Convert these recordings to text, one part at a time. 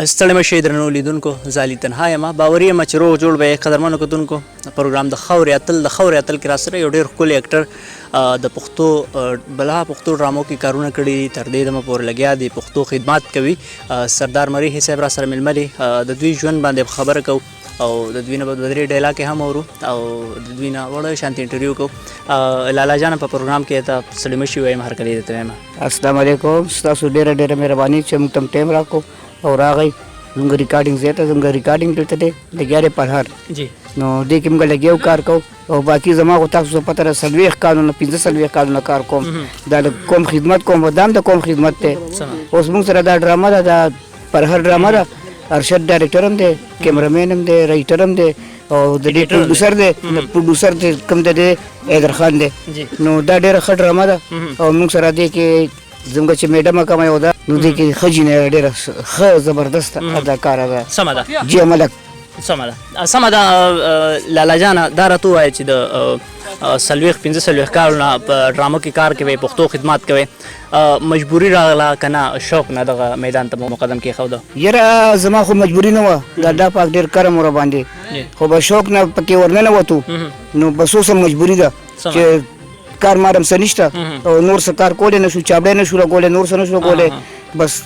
ستړی مشئ درنو لیدونکو زه علي تنها یم باوري یم چې روغ جوړ به یې قدرمنو کتونکو پروګرام د خاورې اتل د خاورې اتل کې راسره یو ډېر ښکلی اکټر د پښتو بلا پښتو ډرامو کې کارونه کړي دي تر دې دمه پورې لګیا دي پښتو خدمات کوي سردار مریحي صاحب را سره ململ د دوی ژوند باندې خبره کوو او د دوی نه به دوه درې ډایلاګ هم اورو او د دوی نه وړه شانتي انټرویو کوو لالا جان په پروګرام کې ته ستړي مشي وایم هرکلی درته وایم السلام علیکم ستاسو ډېره ډېره مهرباني چې موږ ته ټایم راکړو او راغی زموږ ریکارډینګ ځای ته زموږ ریکارډینګ دلته دی لګیا دی پرهر جی نو دې کې موږ لګیا کار کوو او باقي زما خو تاسو ته پته ده 40 کالونه 45 کالونه کار کوم دا د کوم خدمت کوم دا هم د کوم خدمت دی اوس موږ سره دا ډرامه ده دا پرهر ډرامه ده ارشد ډایرکټر هم دی کیمرامین هم دی رایټر هم دی او د دې پروډوسر دی پروډوسر دی کوم دی حیدر خان دی نو دا ډېره ښه ډرامه ده او موږ سره دې کې زموږ چې میډم کومه یو ده نو دې کې ښه جینۍ ډېره ښه زبردست اداکاره ده سمه ده جی ملک سمه ده لالا جانه دا راته ووایه چې د 40-45 کالونه په ډرامو کې کار کوي پښتو خدمات کوي مجبوري راغله که نه شوق نه دغه میدان ته مقدم کېښوده یاره زما خو مجبوري نه وه د الله پاک ډېر کرم ور باندې خو به شوق نه پکې ورننوتو نو بس اوس هم مجبوري ده چې کار مارم څه نشته او نور څه کار کولی نه شو چابړی نه شو راکولی نور څه نه شو کولی بس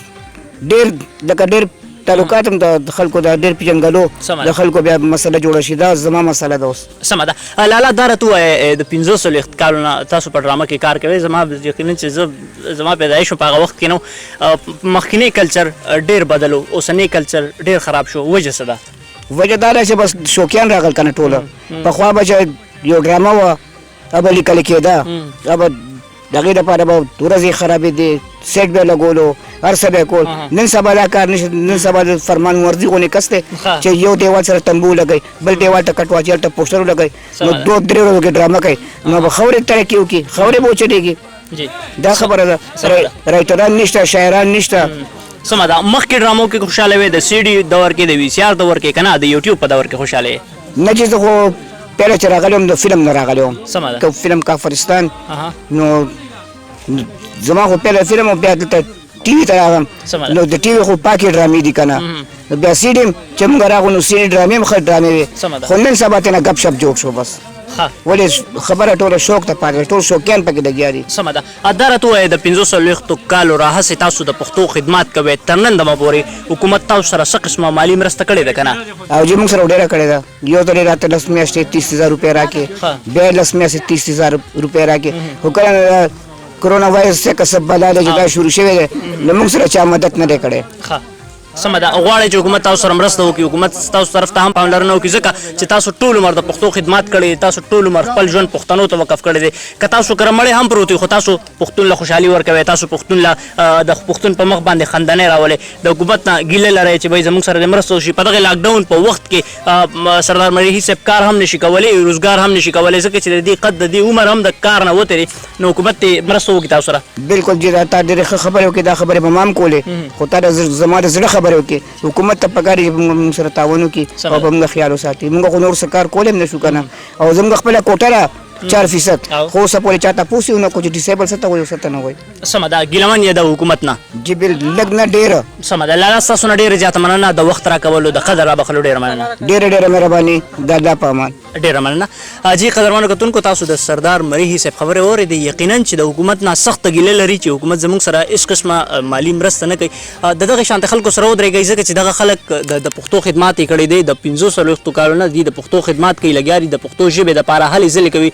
ډېر لکه ډېر تعلقات هم د خلکو دا ډېر پېژنګلو د خلکو بیا مسله جوړه شي دا زما مسله ده اوس سمه ده لالا دا راته ووایه د 45 کالونه تاسو په ډرامه کې کار کوئ زما یقینا چې زما پیدایش په هغه وخت کې نو مخکینی کلچر ډېر بدل و اوسنی کلچر ډېر خراب شو وجه څه ده وجه دا ده چې بس شوقیان راغل که نه ټوله پخوا به چې یو ډرامه وه ابه لیکل کېده ابه د هغې دپاره به ورځې خرابې دي سیټ به لګولو هر څه به کول نن سبا دا کار نشته نن سبا د فرمان ورزي غونې کس دی چې یو دیوال سره تنبو لګوي بل دیوال ته کټ واچي هلته پوسټر ولګوي نو 2-3 ورځو کې ډرامه کوي نو به خبرې ترقي وکړي خبرې به وچټېږي دا خبره ده رایټران نشته شاعران نشته سمه ده مخکې ډرامو کې خوشحاله وې د سی ډي دور کې د وي سی آر دور کې که نه د یوټیوب په دور کې خوشحاله یې نه چې زه خو پهله چې راغلی وم د فلم نه راغلی وم سمه ده فلم کافرستان نو زما خو پهله فلم او بیا دلته ټي وي ته راغلم نو د ټي وي خو پاکې ډرامې دي که نه نو بیا سی ډي چې موږ راغلو نو سی ډي ډرامې هم ښه ډرامې وې خو نن سبا ته نه ګپ شپ جوړ شو بس ولې خبره ټوله شوق ته پاتې ټول شوقیان پکې لګیا دي سمه ده دا راته ووایه د 45 کالو راهسې تاسو د پښتو خدمات کوئ تر نن دمه پورې حکومت تاسو سره څه قسمه مالي مرسته کړې ده که نه او جی موږ سره ډېره کړې ده یو ځل یې راته 10 میاشتې 30,000 روپۍ راکړې بیا 10 میاشتې 30,000 روپۍ راکړې خو کله کرونا وایرس څخه څه بلا ده چې دا شروع شوی دی نو موږ سره چا مدد نه دی کړی سمه ده غواړئ چې حکومت تاسو سره مرسته وکړي حکومت تاسو طرف ته هم پاملرنه وکړي ځکه چې تاسو ټول عمر د پښتو خدمات کړي تاسو ټول عمر خپل ژوند پښتنو ته وقف کړی دی که تاسو کره مړی هم پروت وي خو تاسو پښتون له خوشحالي ورکوئ تاسو پښتون له د پښتون په مخ باندې خندنۍ راولئ د حکومت نه ګیله لرئ چې بھائی زموږ سره د مرسته وشي په دغې لاکډاون په وخت کې سردار مریحي صاحب کار هم نشي کولی روزګار هم نشي کولی ځکه چې د دې قد د دې عمر هم د کار نه وتې نو حکومت ته مرسته وکړي تاسو سره بالکل جی تا ډېرې ښه خبرې وکړې دا خبرې به ما هم کولې خو تا زما د زړه خبرې وکړې حکومت ته پکار دی موږ سره تعاون وکړي او به موږ خیال وساتي موږ خو نور څه کار کولی هم نه شو که نه او زموږ خپله کوټه ده 4% خو اوسه پورې چا تپوس یې ونه کړو چې ډیسیبل څه ته وایي څه ته نه وایي سمه ده ګیلمن یې د حکومت نه جی لږ نه ډېره سمه ده لالا ستاسو نه ډېره زیاته مننه د وخت راکولو د قدر رابخلو ډېره مننه ډېره ډېره مهرباني د الله په امان ډېره مننه جی قدرمنو کتونکو تاسو د سردار مریحي صاحب خبرې اورېدې یقینا چې د حکومت نه سخته ګیله لري چې حکومت زموږ سره هېڅ قسمه مالي مرسته نه کوي د دغې شانته خلکو سره ودرېږئ ځکه چې دغه خلک د پښتو خدمات یې کړی دی د 45 کالو نه دي د پښتو خدمات کوي لګیا دي د پښتو ژبې دپاره هلې ځلې کوي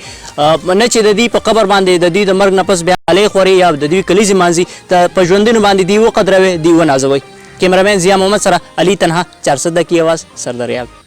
نه چې د دې په قبر باندې د دې د مرګ نه پس بیا هلې خوري یا د دوی کلیزې مانځي په ژوندونو باندې دوی وقدروي دوی ونازوئ کیمرامین ضیا محمد سره علي تنها 410 کی آواز سردریاب